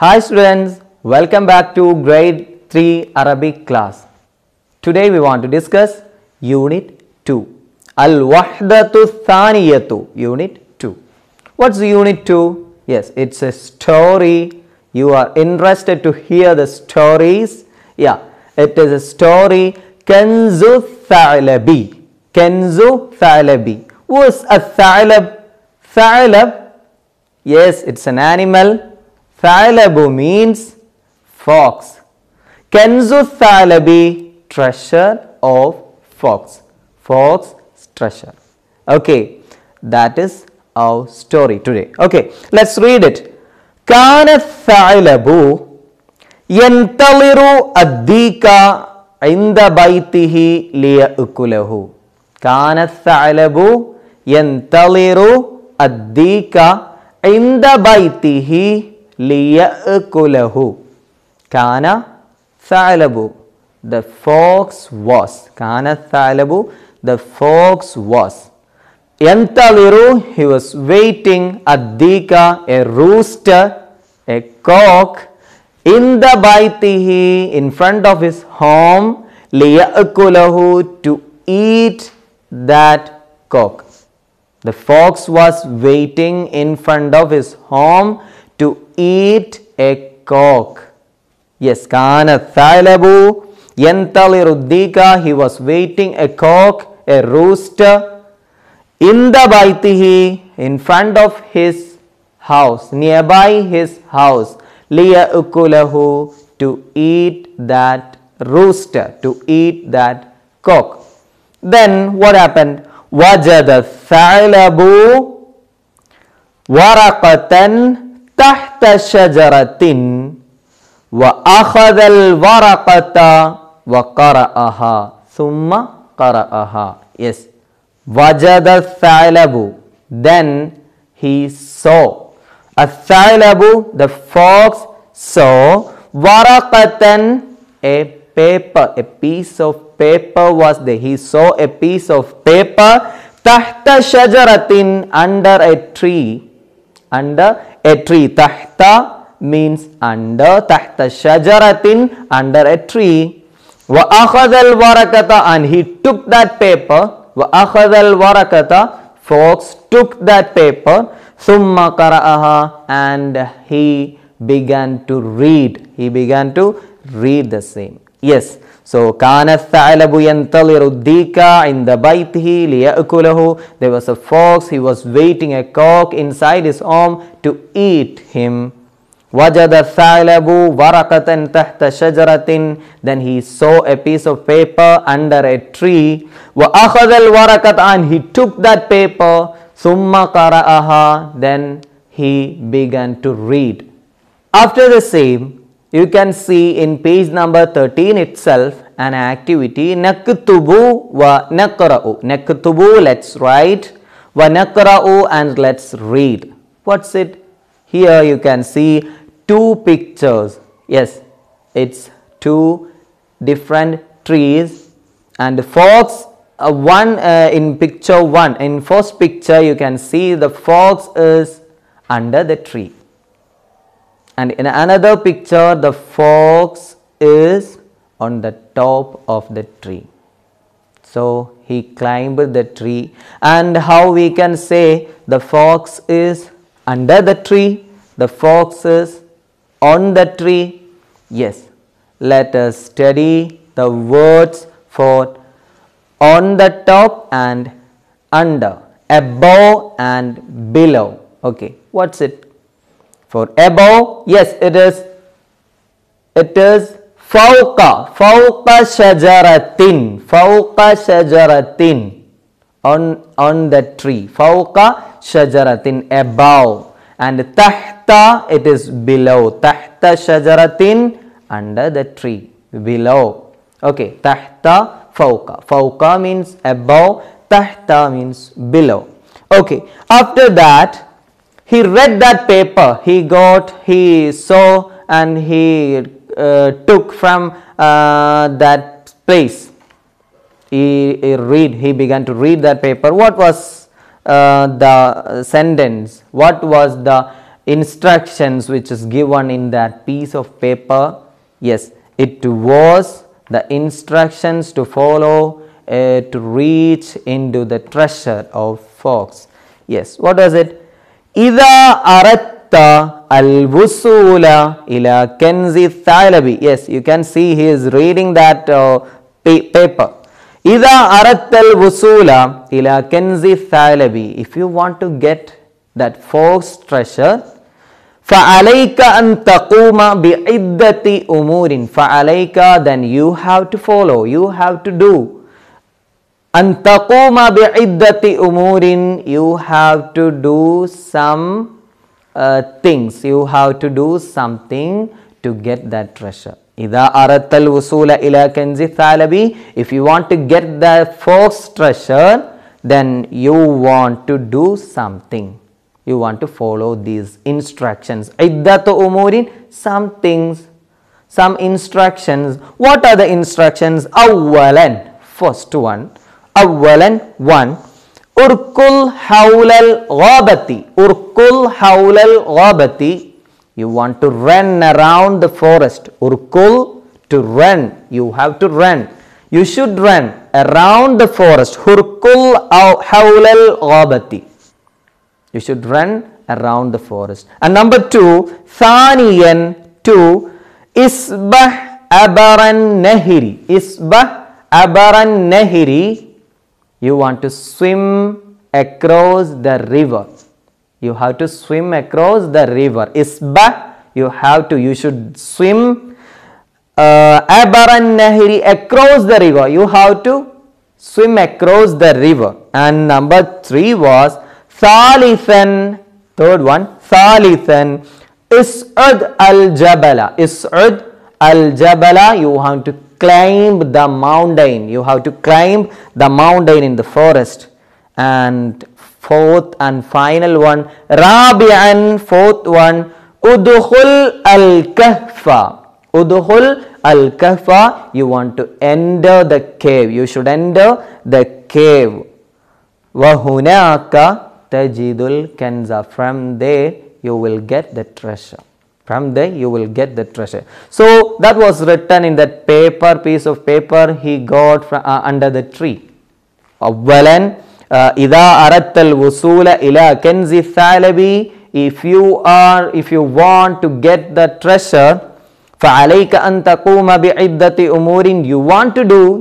Hi students, welcome back to grade 3 Arabic class. Today we want to discuss unit 2. Al-Wahdatu Thaniyatu, unit 2. What's unit 2? Yes, it's a story. You are interested to hear the stories. Yeah, it is a story. Kanzu Thalabi. Kanzu Thalabi. Who is a Thalab? Thalab? Yes, it's an animal. Thalabu means fox. Kanzu Thalabi, treasure of fox. Fox treasure. Okay, that is our story today. Okay, let's read it. Kana Thalabu yantaliru addika inda baytihi liya'kulahu. Kana Thalabu yantaliru addika inda baytihi liya'kulahu. Kana Thalabu, the fox was. Kana Thalabu, the fox was. Yantaliru, he was waiting. Addika, a rooster, a cock. In the baitihi, in front of his home. Liya'kulahu, to eat that cock. The fox was waiting in front of his home to eat a cock. Yes, Kana Thalabu yantaliru addika, he was waiting a cock, a rooster. In the baitihi, in front of his house, nearby his house. Liya'kulahu, to eat that rooster, to eat that cock. Then what happened? Wajada Thalabu waraqatan tahta shajaratin wa akhadha al-waraqata wa qara'aha thumma qara'aha. Yes, wajada Thalabu, then he saw. Thalabu, the fox, saw waraqatan, a paper, a piece of paper was there. He saw a piece of paper tahta shajaratin, under a tree. Under a tree. Tahta means under. Tahta shajaratin, under a tree. Wa akhadha al-warakata, and he took that paper. Wa akhadha al-warakata, fox took that paper. Thumma qara'aha, and he began to read. He began to read the same. Yes. So, Kana Thalabu yantaliru addika inda baytihi liya'kulahu. There was a fox, he was waiting a cock inside his home to eat him. Wajada Thalabu warakatan tahta shajaratin. Then he saw a piece of paper under a tree. Wa akhadha al-warakata, and he took that paper. Thumma qara'aha, then he began to read. After the same, you can see in page number 13 itself an activity. Naktubu wa nakra'u. Naktubu, let's write. Wa nakra'u, and let's read. What's it? Here you can see two pictures. Yes, it's two different trees. And the fox, one in picture 1. In first picture you can see the fox is under the tree. And in another picture, the fox is on the top of the tree. So, he climbed the tree. And how we can say the fox is under the tree, the fox is on the tree? Yes, let us study the words for on the top and under, above and below. Okay, what's it? For above, yes, it is fawqa, fawqa shajaratin, fawqa shajaratin, on the tree, fawqa shajaratin, above. And tahta, it is below, tahta shajaratin, under the tree, below. Okay, tahta, fawqa, fawqa means above, tahta means below. Okay, after that, he read that paper, he saw, and he took from that place. He began to read that paper. What was the sentence? What was the instructions which is given in that piece of paper? Yes, it was the instructions to follow to reach into the treasure of fox. Yes, what was it? إذا أردت الوصول إلى كنز الثعلب. Yes, you can see he is reading that paper. إذا أردت الوصول إلى كنز الثعلب. If you want to get that fox treasure, فعليك أن تقوم بعدة أمور. فعليك, then you have to follow, you have to do. أن تقوم بعدة أمور, you have to do some things, you have to do something to get that treasure. إذا أردت الوصول إلى كنز الثعلب, if you want to get the fox treasure, then you want to do something. You want to follow these instructions. عدة أمور, some things, some instructions. What are the instructions? أولا, first one. أولا, one. أركل حول الغابة. أركل حول الغابة. You want to run around the forest. Urkul, to run. You have to run. You should run around the forest. Urkul حول الغابة. You should run around the forest. And number two, ثانيا, two. إسبح عبر النهر. إسبح عبر النهر. You want to swim across the river. You have to swim across the river. Isbah, you should swim abaran nahiri, across the river. You have to swim across the river. And number three was thalithan, third one, thalithan, is'ud al-jabala. Is'ud al-jabala, you have to climb the mountain. You have to climb the mountain in the forest. And fourth and final one, rabi'an, fourth one, udkhul al-kahfa. Udkhul al-kahfa, you want to enter the cave. You should enter the cave. Wa hunaka tajidul kanza. From there you will get the treasure. From there you will get the treasure. So that was written in that paper, piece of paper he got from, under the tree. Awwalan, إذا أردت الوصول إلى كنز الثعلب, if you want to get the treasure, فعليك أن تقوم بعدة أمور,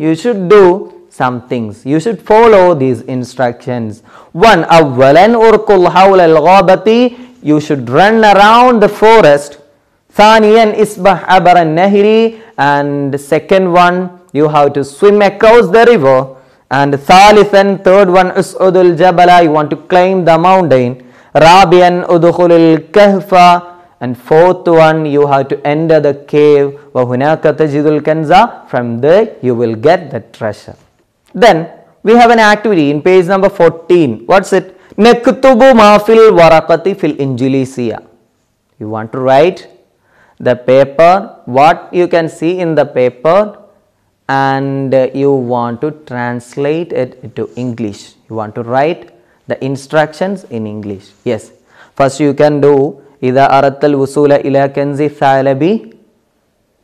you should do some things. You should follow these instructions. One, أولا أركل حول الغابة, you should run around the forest. ثانيا إسبح عبر النهر, and second one, you have to swim across the river. And thalithan, third one, us'udul jabala, you want to climb the mountain. Rabian udkhulul kahfa, and fourth one, you have to enter the cave. Wa hunaka tajidul kanza, from there you will get the treasure. Then we have an activity in page number 14. What's it? Naktubu ma fil waraqati fil injilisiya. You want to write the paper, what you can see in the paper, and you want to translate it into English. You want to write the instructions in English. Yes. First you can do إذا أردت الوصول إلى كنز الثعلب.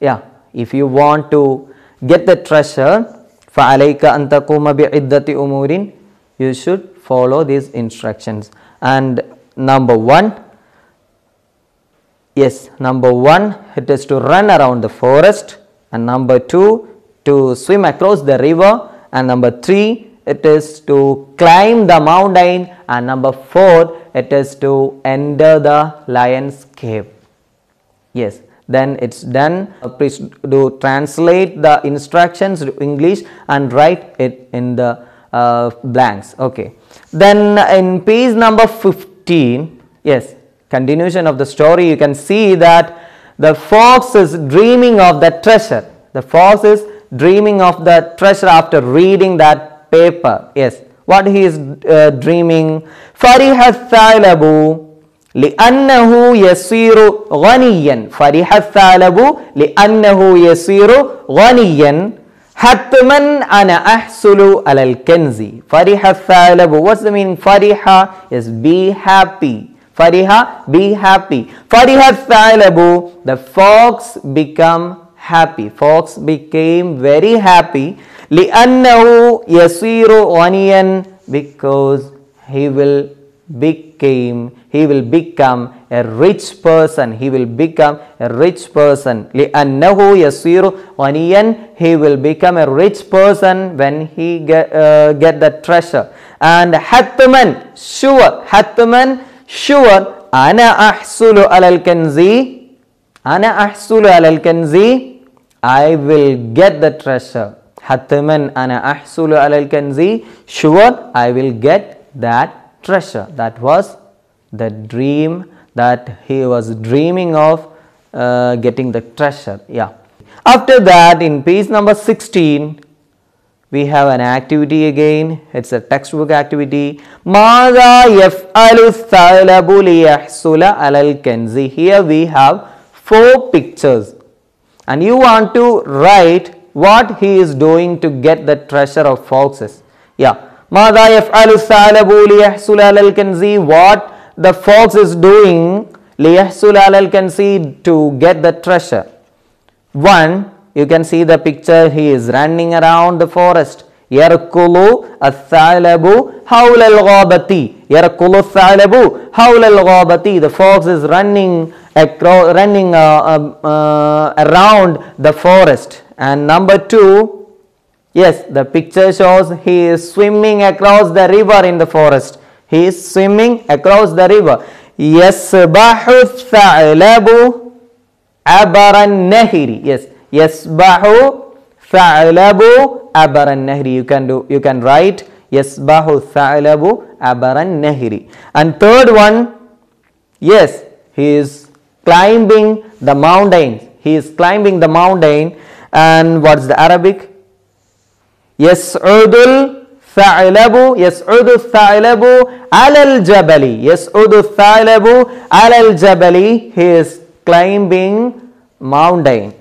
Yeah. If you want to get the treasure, فعليك أن تقوم بعدة أمور, you should follow these instructions. And number one, yes, number one, it is to run around the forest. And number two, to swim across the river. And number three, it is to climb the mountain. And number four, it is to enter the lion's cave. Yes, then it's done. Please do translate the instructions to English and write it in the blanks. Okay. Then in page number 15, yes, continuation of the story, you can see that the fox is dreaming of the treasure. The fox is dreaming of the treasure after reading that paper. Yes, what he is dreaming. فرح الثعلب لأنه يصير غنيا. فرح الثعلب لأنه يصير غنيا. حتما أنا أحصل على الكنز. فرح الثعلب. What's the meaning? فرح is be happy. Fariha, be happy. Fariha thalabu, the fox become happy. Fox became very happy. Li'annahu yasiru ghaniyan, because he will become a rich person. He will become a rich person. لِأَنَّهُ يَصِيرُ غَنِيًّا, he will become a rich person when he get the treasure. And حَتْمًا, sure, حَتْمًا, sure, أَنَا أَحْصُلُ عَلَى الْكَنْزِ, أَنَا أَحْصُلُ عَلَى الْكَنْزِ, I will get the treasure. حَتْمًا أَنَا أَحْصُلُ عَلَى الْكَنْزِ, sure, I will get that treasure. That was the dream that he was dreaming of, getting the treasure. Yeah. After that, in page number 16, we have an activity again. It's a textbook activity. ماذا يفعل الثعلب ليحصل على الكنز. Here we have 4 pictures, and you want to write what he is doing to get the treasure of foxes. Yeah. ماذا يفعل الثعلب ليحصل على الكنز, what the fox is doing ليحصل على الكنز, to get the treasure. 1, you can see the picture, he is running around the forest. يركض الثعلب حول الغابة. يركض الثعلب حول الغابة, the fox is running around the forest. And number 2, yes, the picture shows he is swimming across the river in the forest. He is swimming across the river. يَسْبَحُ الثَّعْلَبُ عَبَرَ النَّهْرِ. Yes, يَسْبَحُ الثَّعْلَبُ عَبَرَ النَّهْرِ. You can write يَسْبَحُ الثَّعْلَبُ عَبَرَ النَّهْرِ. And third one, yes, he is climbing the mountains. He is climbing the mountain. And what's the Arabic? يسعد الثعلب على الجبل. يسعد الثعلب على الجبل, he is climbing mountain.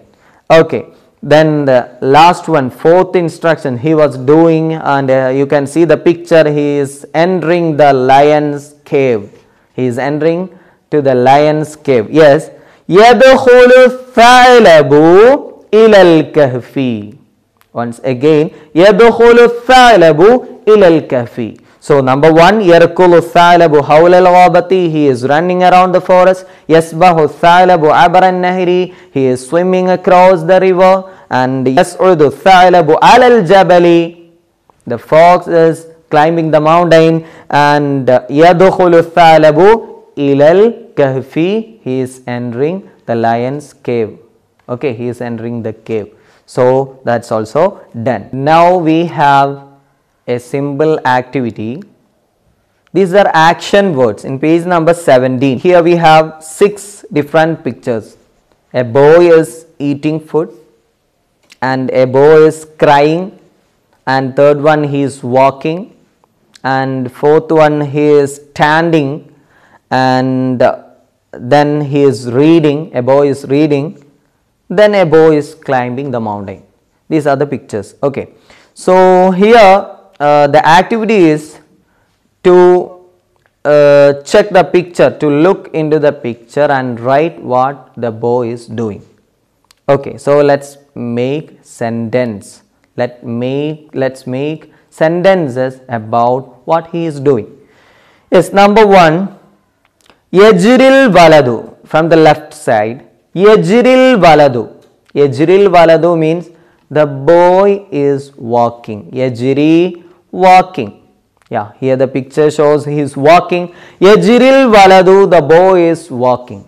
Okay, then the last one, 4th instruction he was doing, and you can see the picture, he is entering the lion's cave. He is entering to the lion's cave. Yes, يدخل الثعلب إلى الكهف. Once again, يدخل الثعلب إلى الكهف. So number 1, يركض الثعلب حول الغابة, he is running around the forest. يسبح الثعلب عبر النهر, he is swimming across the river. And يصعد الثعلب على الجبل, the fox is climbing the mountain. And يدخل الثعلب إلى الكهف, he is entering the lion's cave. Okay, he is entering the cave. So that's also done. Now we have a symbol activity. These are action words in page number 17. Here we have 6 different pictures. A boy is eating food, and a boy is crying, and third one he is walking, and fourth one he is standing, and then he is reading, a boy is reading, then a boy is climbing the mountain. These are the pictures. Okay, so here the activity is to check the picture, to look into the picture and write what the boy is doing. Okay, so let's make sentence. Let's make sentences about what he is doing. Yes, number 1, yajril waladu, from the left side. Yajril waladu. Yajril waladu means the boy is walking. Yajri, walking. Yeah, here the picture shows he is walking. Yajril waladu, the boy is walking.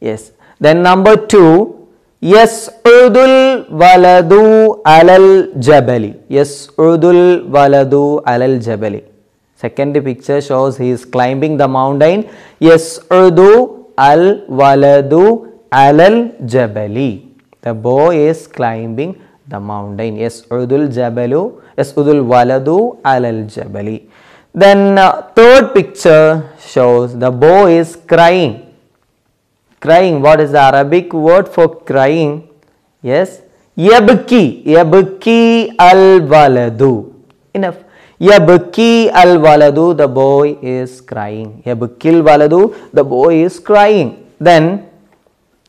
Yes. Then number 2, yas'udul waladu alal jabali. Yas'udul waladu alal jabali. Second picture shows he is climbing the mountain. Yas'udu al waladu alal jabali. The boy is climbing the mountain. Yas'udul jabalu, yas'udul waladu alal jabali. Then third picture shows the boy is crying. Crying, what is the Arabic word for crying? Yes, yabki, yabki al waladu. Enough. Yabki al waladu, the boy is crying. Yabkil waladu, the boy is crying. Then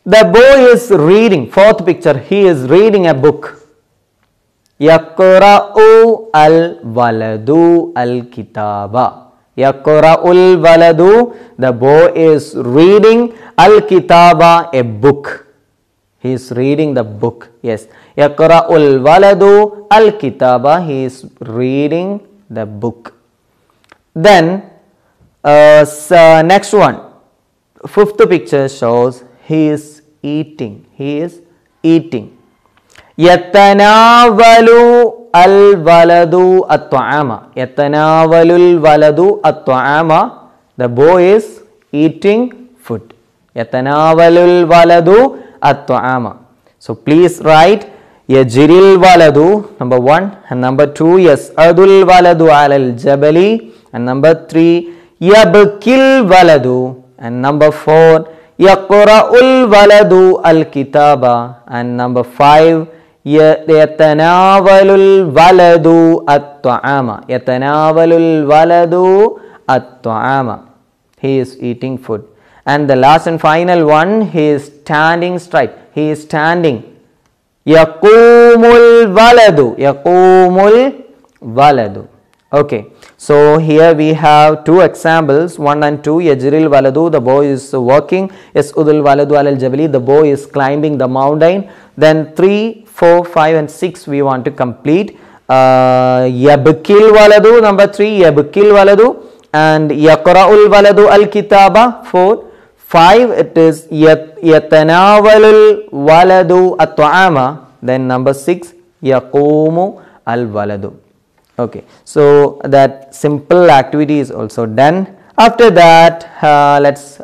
the boy is reading. Fourth picture, he is reading a book. Yaqra'u al waladu al kitaba. Yaqra'ul waladu, the boy is reading al kitaba, a book. He is reading the book. Yes. Yaqra'ul waladu al kitaba, he is reading the book. Then next one, fifth picture shows he is eating. He is eating. Yatanavalu al waladu at-ta'ama. Yatanavalul waladu at-ta'ama, the boy is eating food. Yatanavalul waladu at-ta'ama. So please write Yajril waladu, number 1, and number 2, Yas'adul waladu alal jabali, and number 3, Yabkil waladu, and number 4, Yaqra'ul waladu al kitaba, and number 5, Yatanavalul waladu at-ta'ama. Yatanavalul waladu at-ta'ama. He is eating food. And the last and final one, he is standing straight. He is standing. Yaqumul waladu. Yaqumul waladu. Okay. So here we have two examples, 1 and 2. Yajril waladu, the boy is walking. Yas'udul waladu alal jabali, the boy is climbing the mountain. Then 3, 4, 5 and 6 we want to complete. Yabkil waladu, number 3, Yabkil waladu, and Yaqra'ul waladu al kitaba, 4. 5, it is Yatanavalul waladu at-ta'ama. Then number 6, Yaqumu al waladu. Okay, so that simple activity is also done. After that, let's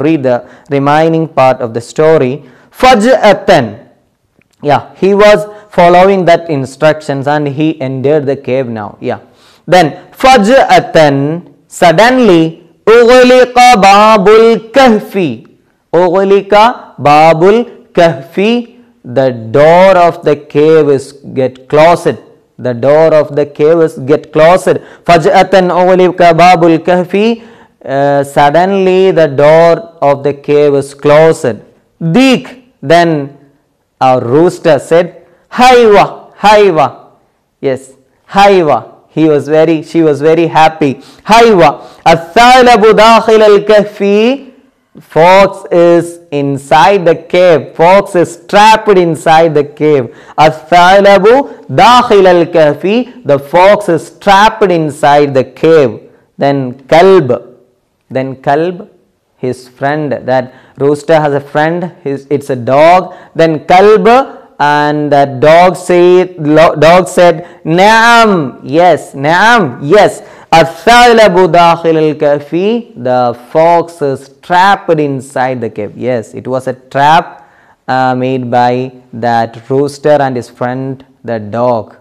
read the remaining part of the story. Faj'atan. Yeah, he was following that instructions and he entered the cave now. Yeah. Then Faj'atan, suddenly, Ughliqa babul kahfi. Ughliqa babul kahfi. The door of the cave is get closed. The door of the cave is get closed. Faj'atan ughliqa babul kahfi. Suddenly the door of the cave is closed. Dik. Then our rooster said, Haywa, Haywa. Yes, Haywa. She was very happy. Haywa. Athalabu dakhil al-kahfi. Fox is inside the cave. Fox is trapped inside the cave. Athalabu dakhil al-kahfi. The fox is trapped inside the cave. Then Kalb. Then Kalb, his friend. That rooster has a friend. It's a dog. Then Kalb. And that dog said, Naam, yes, Naam, yes. Athalabu dakhil al-kahfi. The fox is trapped inside the cave. Yes, it was a trap made by that rooster and his friend, the dog.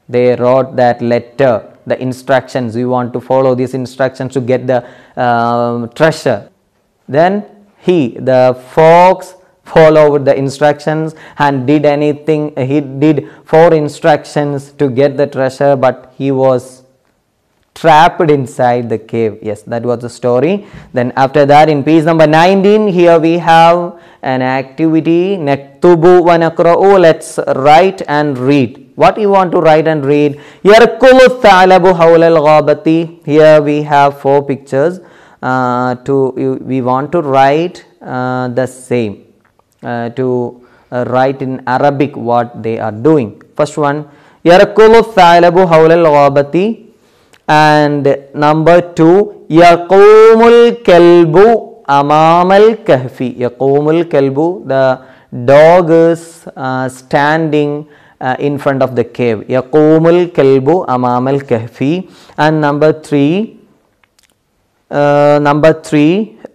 They wrote that letter, the instructions. We want to follow these instructions to get the treasure. Then the fox followed the instructions and did anything. He did 4 instructions to get the treasure, but he was trapped inside the cave. Yes, that was the story. Then after that, in page number 19, here we have an activity. Naktubu wa nakra'u. Let's write and read. What you want to write and read? Yarkulu thalabu hawla al-ghabati. Here we have 4 pictures. We want to write the same. To write in Arabic what they are doing. First one, Yarkulu thalabu hawla al-ghabati. And number 2, Yaqumul kalbu amamal kahfi. Yaqumul kalbu, the dog is standing in front of the cave. Yaqumul kalbu amamal kahfi. And number 3,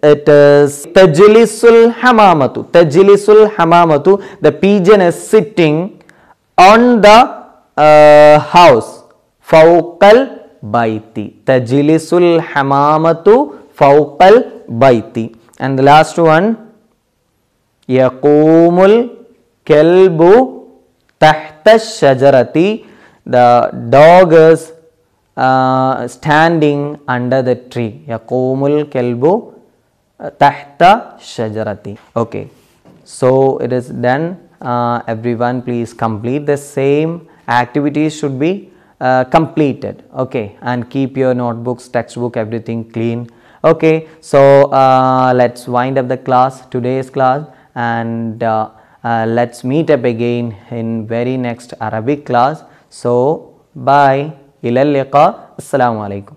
it is Tajlisul hamamatu. Tajlisul hamamatu, the pigeon is sitting on the house. Fawqal baiti. Tajlisul hamamatu fawqal baiti. And the last one, Yaqumul kalbu tahta shajarati. The dog is standing under the tree. Yaqumul kelbu tahta shajarati. Okay, so it is done. Everyone please complete the same activities should be completed. Okay, and keep your notebooks, textbook, everything clean. Okay, so let's wind up the class, today's class, and let's meet up again in very next Arabic class. So bye, ilal liqa, assalamu alaikum.